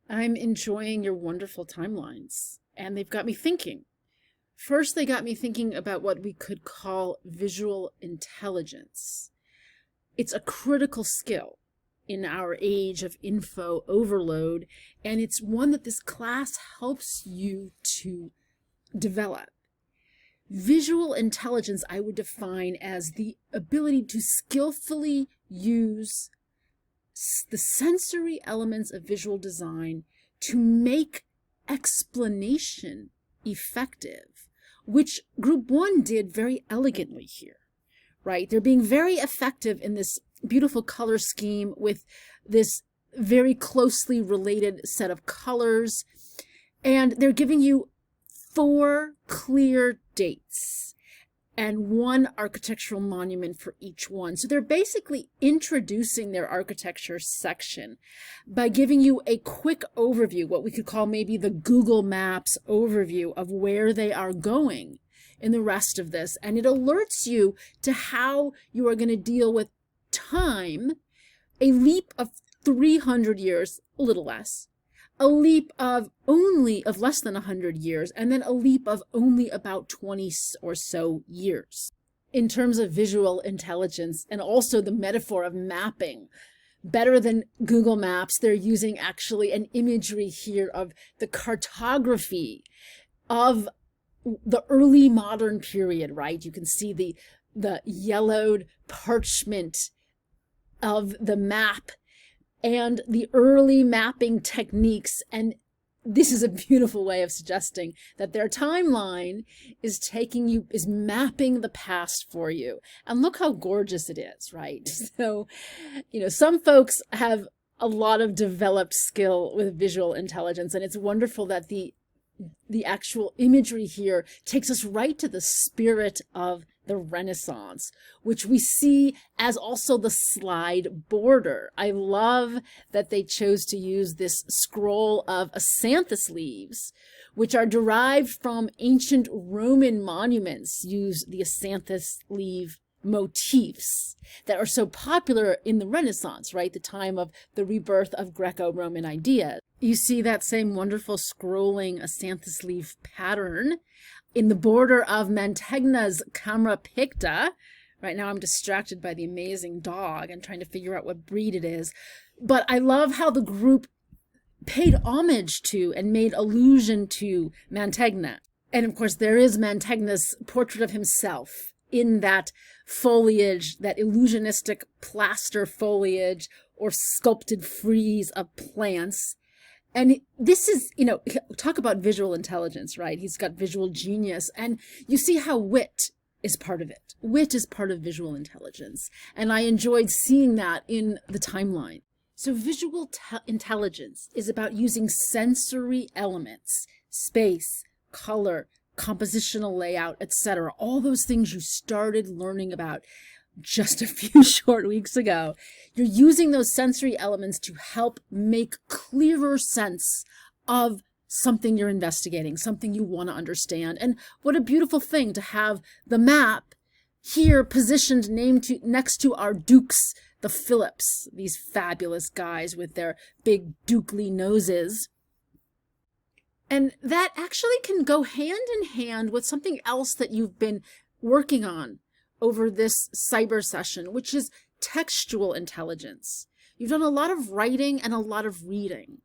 I'm enjoying your wonderful timelines, and they've got me thinking. First, they got me thinking about what we could call visual intelligence. It's a critical skill in our age of info overload, and it's one that this class helps you to develop. Visual intelligence, I would define as the ability to skillfully use the sensory elements of visual design to make explanation effective, which group one did very elegantly here, right? They're being very effective in this beautiful color scheme with this very closely related set of colors. And they're giving you 4 clear dates and 1 architectural monument for each one. So they're basically introducing their architecture section by giving you a quick overview, what we could call maybe the Google Maps overview of where they are going in the rest of this. And it alerts you to how you are going to deal with time, a leap of 300 years, a little less, a leap of less than 100 years, and then a leap of only about 20 or so years. In terms of visual intelligence, and also the metaphor of mapping, better than Google Maps, they're using actually an imagery here of the cartography of the early modern period, right? You can see the yellowed parchment of the map and the early mapping techniques. And this is a beautiful way of suggesting that their timeline is mapping the past for you. And look how gorgeous it is, right? So, some folks have a lot of developed skill with visual intelligence, and it's wonderful that the actual imagery here takes us right to the spirit of the Renaissance, which we see as also the slide border. I love that they chose to use this scroll of acanthus leaves, which are derived from ancient Roman monuments, use the acanthus leaf motifs that are so popular in the Renaissance, right? The time of the rebirth of Greco-Roman ideas. You see that same wonderful scrolling acanthus leaf pattern in the border of Mantegna's Camera Picta. Right now I'm distracted by the amazing dog and trying to figure out what breed it is. But I love how the group paid homage to and made allusion to Mantegna. And of course there is Mantegna's portrait of himself in that foliage, that illusionistic plaster foliage or sculpted frieze of plants. And this is, talk about visual intelligence, right? He's got visual genius. And you see how wit is part of it. Wit is part of visual intelligence. And I enjoyed seeing that in the timeline. So visual intelligence is about using sensory elements, space, color, compositional layout, etc. All those things you started learning about just a few short weeks ago. You're using those sensory elements to help make clearer sense of something you're investigating, something you want to understand. And what a beautiful thing to have the map here positioned next to our dukes, the Phillips, these fabulous guys with their big dukely noses. And that actually can go hand in hand with something else that you've been working on over this cyber session, which is textual intelligence. You've done a lot of writing and a lot of reading.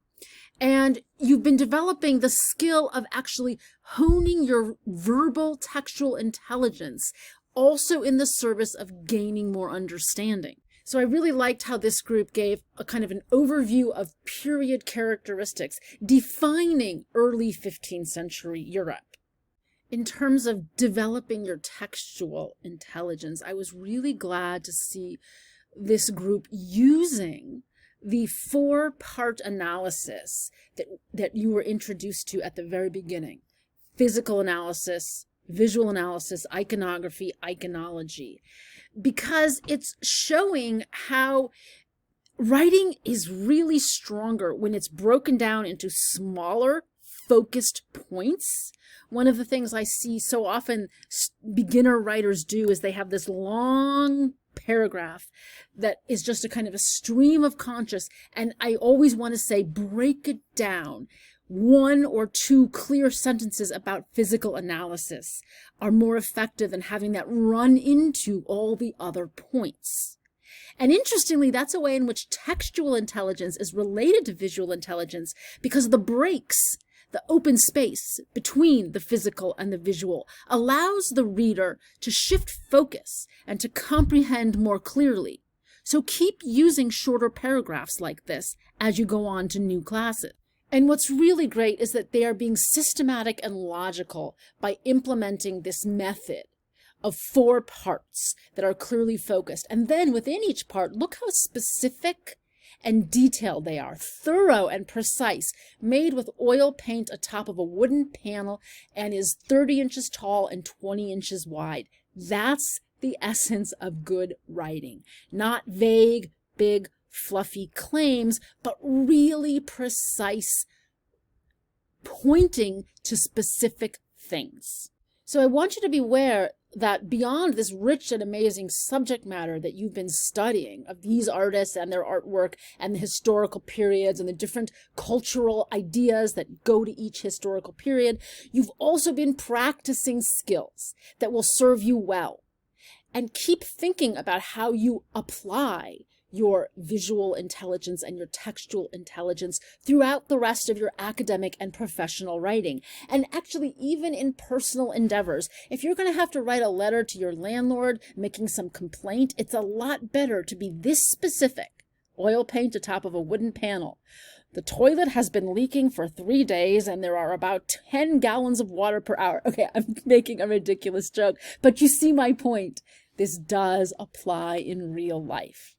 And you've been developing the skill of actually honing your verbal textual intelligence, also in the service of gaining more understanding. So I really liked how this group gave a kind of an overview of period characteristics, defining early 15th century Europe. In terms of developing your textual intelligence, I was really glad to see this group using the 4-part analysis that you were introduced to at the very beginning. Physical analysis, visual analysis, iconography, iconology. Because it's showing how writing is really stronger when it's broken down into smaller, focused points. One of the things I see so often beginner writers do is they have this long paragraph that is just a kind of a stream of conscious. And I always want to say, break it down. 1 or 2 clear sentences about physical analysis are more effective than having that run into all the other points. And interestingly, that's a way in which textual intelligence is related to visual intelligence, because the breaks, the open space between the physical and the visual, allows the reader to shift focus and to comprehend more clearly. So keep using shorter paragraphs like this as you go on to new classes. And what's really great is that they are being systematic and logical by implementing this method of 4 parts that are clearly focused. And then within each part, look how specific and detailed they are, thorough and precise, made with oil paint atop of a wooden panel, and is 30 inches tall and 20 inches wide. That's the essence of good writing. Not vague, big, fluffy claims, but really precise, pointing to specific things. So I want you to be aware that beyond this rich and amazing subject matter that you've been studying of these artists and their artwork and the historical periods and the different cultural ideas that go to each historical period, you've also been practicing skills that will serve you well. And keep thinking about how you apply your visual intelligence and your textual intelligence throughout the rest of your academic and professional writing. And actually, even in personal endeavors, if you're going to have to write a letter to your landlord making some complaint, it's a lot better to be this specific. Oil paint atop of a wooden panel. The toilet has been leaking for 3 days and there are about 10 gallons of water per hour. Okay, I'm making a ridiculous joke, but you see my point. This does apply in real life.